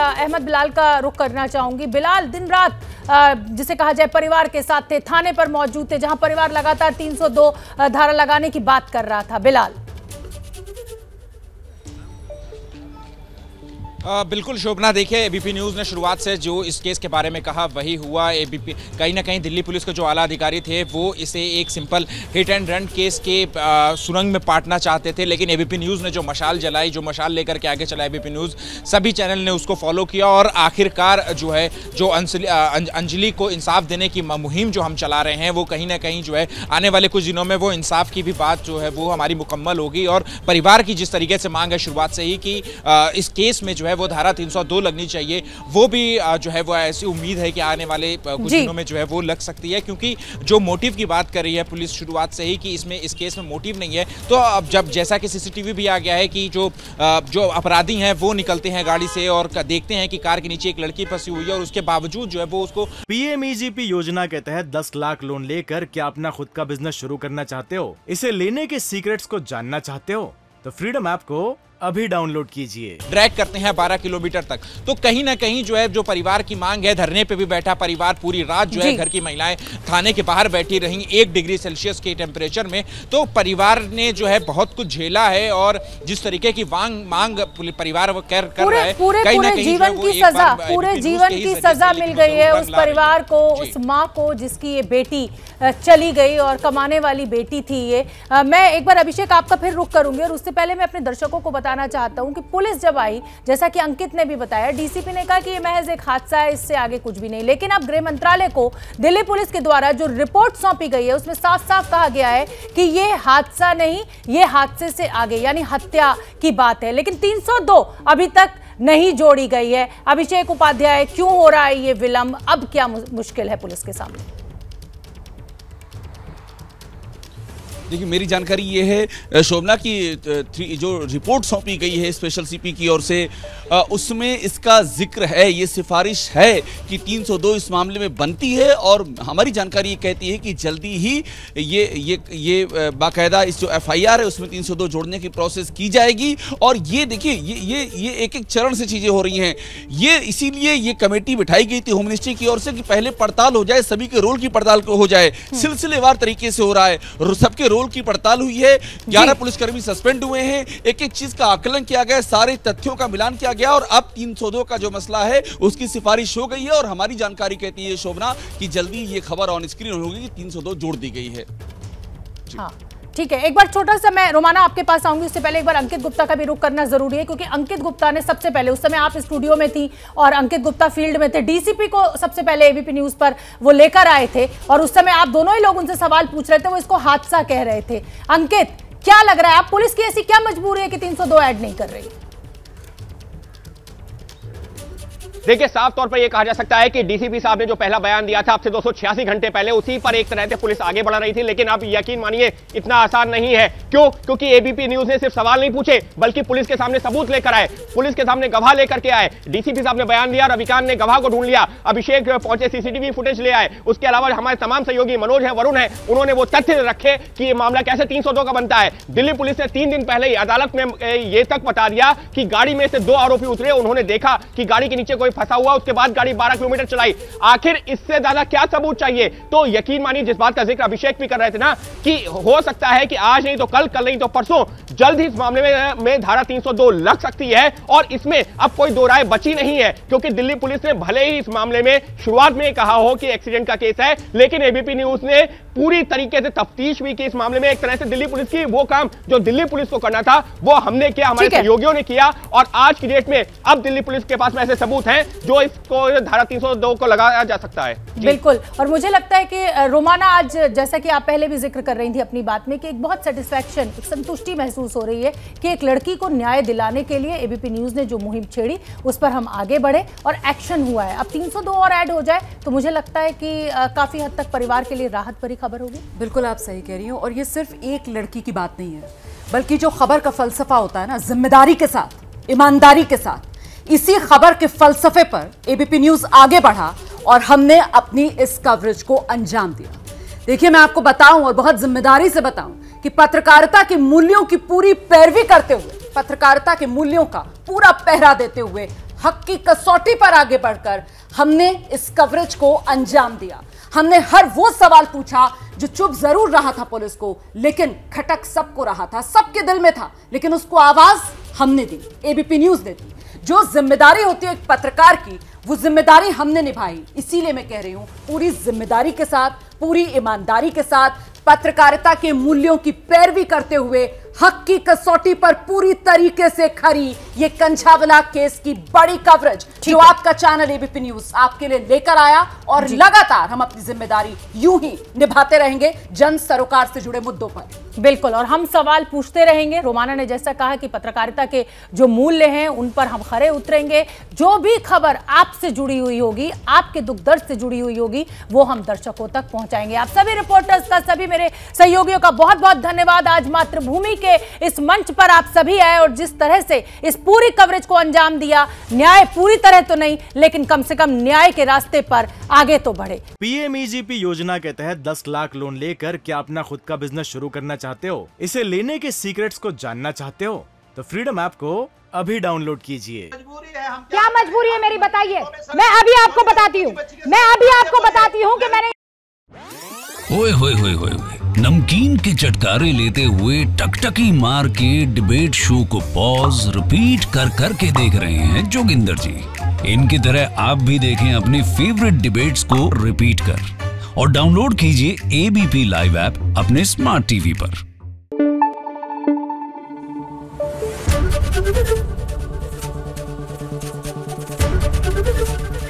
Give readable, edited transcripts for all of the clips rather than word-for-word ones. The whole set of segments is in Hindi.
अहमद बिलाल का रुख करना चाहूंगी। बिलाल, दिन रात जिसे कहा जाए परिवार के साथ थे, थाने पर मौजूद थे, जहां परिवार लगातार 302 धारा लगाने की बात कर रहा था। बिलाल। बिल्कुल शोभना, देखिए एबीपी न्यूज़ ने शुरुआत से जो इस केस के बारे में कहा वही हुआ। एबीपी कहीं ना कहीं दिल्ली पुलिस के जो आला अधिकारी थे वो इसे एक simple hit and run case के सुरंग में पाटना चाहते थे, लेकिन एबीपी न्यूज़ ने जो मशाल जलाई, जो मशाल लेकर के आगे चला एबीपी न्यूज़, सभी चैनल ने उसको फॉलो किया और आखिरकार जो है जो अंजलि को इंसाफ देने की मुहिम जो हम चला रहे हैं वो कहीं ना कहीं जो है आने वाले कुछ दिनों में वो इंसाफ की भी बात जो है वो हमारी मुकम्मल होगी। और परिवार की जिस तरीके से मांग है शुरुआत से ही कि इस केस में जो है वो धारा 302 लगनी चाहिए, वो भी जो है वो ऐसी उम्मीद है कि आने वाले कुछ दिनों में जो है वो लग सकती है, क्योंकि जो मोटिव की बात कर रही है पुलिस शुरुआत से ही कि इसमें इस केस में मोटिव नहीं है। तो अब जब जैसा कि सीसीटीवी भी आ गया है कि जो अपराधी हैं वो निकलते हैं गाड़ी से और देखते हैं कि कार के नीचे एक लड़की फंसी हुई है और उसके बावजूद जो है वो उसको पीएमईजीपी योजना के तहत 10 लाख लोन लेकर क्या अपना खुद का बिजनेस शुरू करना चाहते हो? इसे लेने के सीक्रेट्स को जानना चाहते हो तो फ्रीडम ऐप को अभी डाउनलोड कीजिए। ड्रैग करते हैं 12 किलोमीटर तक। तो कहीं ना कहीं जो है जो परिवार की मांग है, धरने पे भी बैठा परिवार, पूरी रात जो है घर की महिलाएं थाने के बाहर बैठी रहीं 1 डिग्री सेल्सियस के टेम्परेचर में। तो परिवार ने जो है बहुत कुछ झेला है और जिस तरीके की मांग परिवार कर रहा है, कहीं ना कहीं जीवन की सजा, पूरे जीवन की सजा मिल गई है उस परिवार को, उस माँ को जिसकी ये बेटी चली गई और कमाने वाली बेटी थी ये। मैं एक बार अभिषेक आपका फिर रुख करूंगी और उससे पहले मैं अपने दर्शकों को बताना चाहता हूं कि पुलिस जब आई, जैसा कि अंकित ने भी बताया, डीसीपी ने कहा कि ये महज एक हादसा है, इससे आगे कुछ भी नहीं। लेकिन अब गृह मंत्रालय को दिल्ली पुलिस के द्वारा जो रिपोर्ट सौंपी गई है उसमें साफ साफ कहा गया है कि ये हादसा नहीं, ये हादसे से आगे यानी हत्या की बात है। लेकिन 302 अभी तक नहीं जोड़ी गई है। अभिषेक उपाध्याय, क्यों हो रहा है ये विलंब? अब क्या मुश्किल है पुलिस के सामने? देखिए, मेरी जानकारी ये है शोभना की जो रिपोर्ट सौंपी गई है स्पेशल सीपी की ओर से, उसमें इसका जिक्र है, ये सिफारिश है कि 302 इस मामले में बनती है और हमारी जानकारी ये कहती है कि जल्दी ही ये बाकायदा इस जो एफआईआर है उसमें 302 जोड़ने की प्रोसेस की जाएगी। और ये देखिए ये एक एक चरण से चीज़ें हो रही हैं। ये इसीलिए ये कमेटी बिठाई गई थी होम मिनिस्ट्री की ओर से कि पहले पड़ताल हो जाए, सभी के रोल की पड़ताल हो जाए, सिलसिलेवार तरीके से हो रहा है, सबके रोल की पड़ताल हुई है, 11 पुलिसकर्मी सस्पेंड हुए हैं, एक एक चीज का आकलन किया गया, सारे तथ्यों का मिलान किया गया और अब 302 का जो मसला है उसकी सिफारिश हो गई है। और हमारी जानकारी कहती है शोभना कि जल्दी ये खबर ऑन स्क्रीन होगी कि 302 जोड़ दी गई है। हाँ, ठीक है। एक बार छोटा सा मैं रोमाना आपके पास आऊंगी, उससे पहले एक बार अंकित गुप्ता का भी रुख करना जरूरी है, क्योंकि अंकित गुप्ता ने सबसे पहले, उस समय आप स्टूडियो में थी और अंकित गुप्ता फील्ड में थे, डीसीपी को सबसे पहले एबीपी न्यूज पर वो लेकर आए थे और उस समय आप दोनों ही लोग उनसे सवाल पूछ रहे थे, वो इसको हादसा कह रहे थे। अंकित, क्या लग रहा है, आप पुलिस की ऐसी क्या मजबूरी है कि 302 ऐड नहीं कर रही? देखिए, साफ तौर पर यह कहा जा सकता है कि डीसीपी साहब ने जो पहला बयान दिया था अब से 286 घंटे पहले, उसी पर एक तरह से पुलिस आगे बढ़ रही थी। लेकिन अब यकीन मानिए इतना आसान नहीं है। क्यों? क्योंकि एबीपी न्यूज ने सिर्फ सवाल नहीं पूछे बल्कि पुलिस के सामने सबूत लेकर आए, पुलिस के सामने गवाह लेकर के आए। डीसीपी साहब ने बयान दिया, रविकांत ने गवाह को ढूंढ लिया, अभिषेक पहुंचे सीसीटीवी फुटेज ले आए, उसके अलावा हमारे तमाम सहयोगी मनोज है, वरुण है, उन्होंने वो तथ्य रखे कि ये मामला कैसे 302 का बनता है। दिल्ली पुलिस ने 3 दिन पहले ही अदालत में यह तक बता दिया कि गाड़ी में से 2 आरोपी उतरे, उन्होंने देखा कि गाड़ी के नीचे कोई फंसा हुआ, उसके बाद गाड़ी 12 किलोमीटर चलाई। आखिर इससे ज्यादा क्या सबूत चाहिए? तो यकीन मानिए, जिस बात का जिक्र अभिषेक भी कर रहे थे ना कि हो सकता है कि आज नहीं तो कल, कल नहीं तो परसों जल्द ही इस मामले में धारा 302 लग सकती है और इसमें अब कोई दो राय बची नहीं है। क्योंकि दिल्ली पुलिस ने भले ही इस मामले में शुरुआत में कहा हो कि एक्सीडेंट का केस है, लेकिन एबीपी न्यूज ने पूरी तरीके से तफ्तीश भी की इस मामले में। एक तरह से दिल्ली पुलिस की वो काम जो दिल्ली पुलिस को करना था वो हमने किया, हमारे सहयोगियों ने किया और आज की डेट में अब दिल्ली पुलिस के पास में ऐसे सबूत हैं जो इसको धारा 302 को लगाया जा सकता है। बिल्कुल। और मुझे लगता है कि रोमाना, आज जैसा कि आप पहले भी जिक्र कर रही थी अपनी बात में कि एक बहुत सेटिस्फैक्शन, एक संतुष्टि महसूस हो रही है कि एक लड़की को न्याय दिलाने के लिए एबीपी न्यूज ने जो मुहिम छेड़ी उस पर हम आगे बढ़े और एक्शन हुआ है। अब 302 और ऐड हो जाए तो मुझे लगता है कि काफी हद तक परिवार के लिए राहत भरी खबर होगी। बिल्कुल, आप सही कह रही हो। और ये सिर्फ एक लड़की की बात नहीं है, बल्कि जो खबर का फलसफा होता है ना, जिम्मेदारी के साथ, ईमानदारी के साथ, इसी खबर के फलसफे पर एबीपी न्यूज आगे बढ़ा और हमने अपनी इस कवरेज को अंजाम दिया। देखिए, मैं आपको बताऊं और बहुत जिम्मेदारी से बताऊं कि पत्रकारिता के मूल्यों की पूरी पैरवी करते हुए, पत्रकारिता के मूल्यों का पूरा पहरा देते हुए हक की कसौटी पर आगे बढ़कर हमने इस कवरेज को अंजाम दिया। हमने हर वो सवाल पूछा जो चुप जरूर रहा था पुलिस को, लेकिन खटक सबको रहा था, सबके दिल में था, लेकिन उसको आवाज हमने दी, एबीपी न्यूज ने दी। जो जिम्मेदारी होती है एक पत्रकार की, वो जिम्मेदारी हमने निभाई। इसीलिए मैं कह रही हूं, पूरी जिम्मेदारी के साथ, पूरी ईमानदारी के साथ, पत्रकारिता के मूल्यों की पैरवी करते हुए, हक की कसौटी पर पूरी तरीके से खरी ये कंझावला केस की बड़ी कवरेज जो आपका चैनल एबीपी न्यूज आपके लिए लेकर आया, और लगातार हम अपनी जिम्मेदारी यूं ही निभाते रहेंगे जन सरोकार से जुड़े मुद्दों पर। बिल्कुल, और हम सवाल पूछते रहेंगे। रोमाना ने जैसा कहा कि पत्रकारिता के जो मूल्य हैं उन पर हम खरे उतरेंगे। जो भी खबर आपसे जुड़ी हुई होगी, आपके दुख दर्द से जुड़ी हुई होगी, वो हम दर्शकों तक पहुंचाएंगे। आप सभी रिपोर्टर्स का, सभी मेरे सहयोगियों का बहुत बहुत धन्यवाद। आज मातृभूमि के इस मंच पर आप सभी आए और जिस तरह से इस पूरी कवरेज को अंजाम दिया। न्याय पूरी तरह तो नहीं, लेकिन कम से कम न्याय के रास्ते पर आगे तो बढ़े। पीएमईजीपी योजना के तहत 10 लाख लोन लेकर क्या अपना खुद का बिजनेस शुरू करना चाहते हो? इसे लेने के सीक्रेट्स को जानना चाहते हो? तो फ्रीडम ऐप को अभी डाउनलोड कीजिए। क्या मजबूरी है मेरी, बताइए। मैं अभी आपको बताती हूँ कि मैंने ओए होए होए होए नमकीन के चटकारे लेते हुए टकटकी मार के डिबेट शो को पॉज रिपीट कर करके देख रहे हैं जोगिंदर जी। इनकी तरह आप भी देखें अपनी फेवरेट डिबेट्स को रिपीट कर, और डाउनलोड कीजिए एबीपी लाइव ऐप अपने स्मार्ट टीवी पर।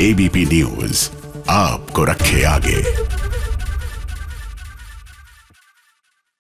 एबीपी न्यूज आपको रखे आगे।